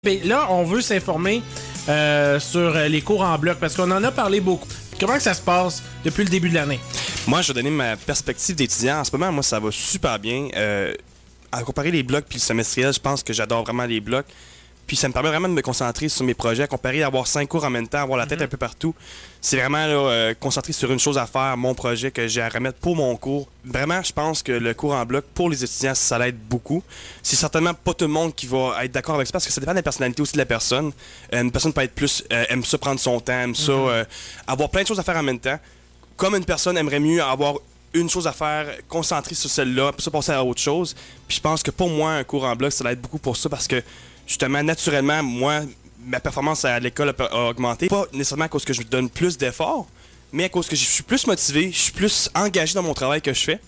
Puis là, on veut s'informer sur les cours en bloc parce qu'on en a parlé beaucoup. Comment que ça se passe depuis le début de l'année? Moi, je vais donner ma perspective d'étudiant. En ce moment, moi, ça va super bien. À comparer les blocs puis le semestriel, je pense que j'adore vraiment les blocs. Puis ça me permet vraiment de me concentrer sur mes projets, à comparer à avoir 5 cours en même temps, avoir la tête un peu partout. C'est vraiment là, concentré sur une chose à faire, mon projet que j'ai à remettre pour mon cours. Vraiment, je pense que le cours en bloc, pour les étudiants, ça l'aide beaucoup. C'est certainement pas tout le monde qui va être d'accord avec ça, parce que ça dépend de la personnalité aussi de la personne. Une personne peut être plus, aime ça prendre son temps, aime ça, avoir plein de choses à faire en même temps. Comme une personne aimerait mieux avoir une chose à faire, concentrer sur celle-là, puis ça passer à autre chose. Puis je pense que pour moi, un cours en bloc, ça l'aide beaucoup pour ça, parce que justement, naturellement, moi, ma performance à l'école a augmenté. Pas nécessairement à cause que je me donne plus d'efforts, mais à cause que je suis plus motivé, je suis plus engagé dans mon travail que je fais.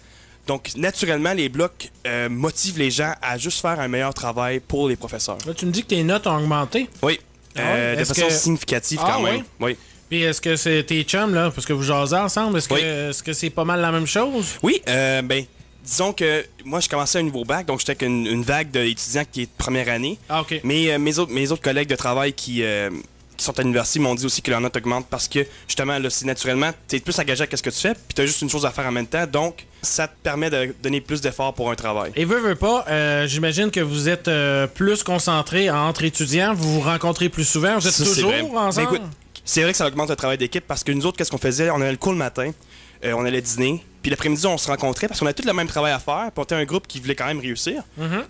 Donc, naturellement, les blocs motivent les gens à juste faire un meilleur travail pour les professeurs. Là, tu me dis que tes notes ont augmenté? Oui, de façon significative quand même. Oui. Puis est-ce que c'est tes chums, là, parce que vous jasez ensemble, est-ce que c'est pas mal la même chose? Oui, disons que moi, je commençais un nouveau bac, donc j'étais avec une vague d'étudiants qui est de première année. Ah, OK. Mais mes autres collègues de travail qui sont à l'université m'ont dit aussi que leur note augmente parce que, justement, là, c'est naturellement, tu es plus engagé à ce que tu fais, puis tu as juste une chose à faire en même temps, donc ça te permet de donner plus d'efforts pour un travail. Et veux pas, j'imagine que vous êtes plus concentrés entre étudiants, vous vous rencontrez plus souvent, vous êtes toujours ensemble? Ben, écoute, c'est vrai que ça augmente le travail d'équipe parce que nous autres, qu'est-ce qu'on faisait? On avait le cours le matin, on allait dîner, puis l'après-midi, on se rencontrait parce qu'on avait tout le même travail à faire, puis on était un groupe qui voulait quand même réussir.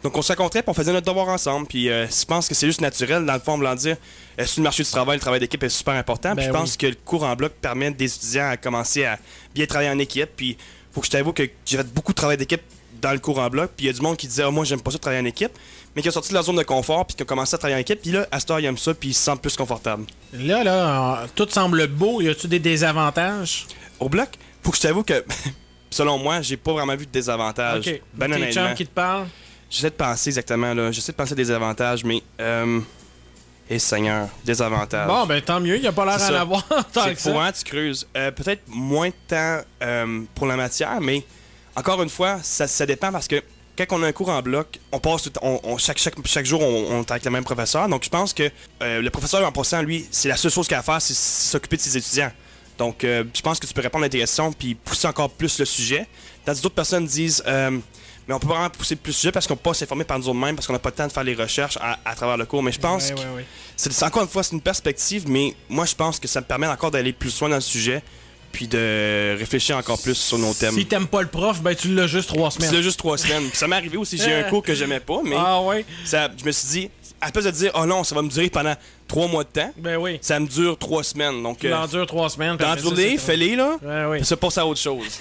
Donc on se rencontrait, puis on faisait notre devoir ensemble. Puis je pense que c'est juste naturel, dans le fond, voulant dire, sur le marché du travail, le travail d'équipe est super important. Puis je pense que le cours en bloc permet des étudiants à commencer à bien travailler en équipe. Puis faut que je t'avoue que j'ai fait beaucoup de travail d'équipe dans le cours en bloc, puis il y a du monde qui disait moi j'aime pas ça travailler en équipe, mais qui a sorti de leur zone de confort puis qui a commencé à travailler en équipe, puis là à cette heure ils aiment ça puis ils se sentent plus confortables. Là, tout semble beau, y a-tu des désavantages? Au bloc, faut que je t'avoue que selon moi, j'ai pas vraiment vu de désavantages. OK. Ben Tes chums qui te parlent? J'essaie de penser exactement là, j'essaie de penser des avantages, mais Seigneur, des avantages. Bon, ben tant mieux, il n'y a pas l'air à en avoir tant que ça. Souvent, tu creuses. Peut-être moins de temps pour la matière, mais encore une fois, ça dépend parce que quand on a un cours en bloc, on passe chaque jour, on est avec le même professeur. Donc, je pense que le professeur, en passant, lui, c'est la seule chose qu'il a à faire, c'est s'occuper de ses étudiants. Donc, je pense que tu peux répondre à tes questions puis pousser encore plus le sujet. Tandis d'autres personnes disent mais on peut vraiment pousser plus le sujet parce qu'on peut pas s'informer par nous mêmes parce qu'on n'a pas le temps de faire les recherches à travers le cours. Mais je pense que c'est encore une fois, c'est une perspective, mais moi, je pense que ça me permet encore d'aller plus loin dans le sujet puis de réfléchir encore plus sur nos thèmes. Si t'aimes pas le prof, ben tu l'as juste 3 semaines. Tu l'as juste 3 semaines. Ça m'est arrivé aussi, j'ai un cours que j'aimais pas, mais je me suis dit, à place de dire, oh non, ça va me durer pendant 3 mois de temps, ça me dure 3 semaines. Donc, ça en dure 3 semaines. Endure-les, fais-les, là, puis ça passe à autre chose.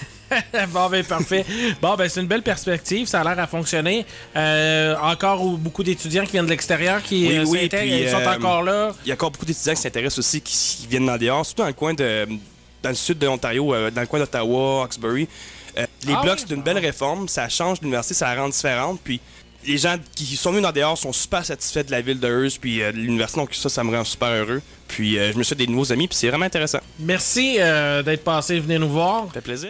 Bon, ben parfait. Bon, ben c'est une belle perspective, ça a l'air à fonctionner. Encore beaucoup d'étudiants qui viennent de l'extérieur qui ils sont encore là. Il y a encore beaucoup d'étudiants qui s'intéressent aussi, qui viennent d'en dehors, surtout dans le coin dans le sud de l'Ontario, dans le coin d'Ottawa, Hawkesbury. Les blocs, c'est une belle réforme, ça change l'université, ça la rend différente, puis les gens qui sont venus d'en dehors sont super satisfaits de la ville de Hearst puis de l'université, donc ça me rend super heureux. Puis je me suis fait des nouveaux amis, puis c'est vraiment intéressant. Merci d'être passé, venez nous voir. Ça fait plaisir.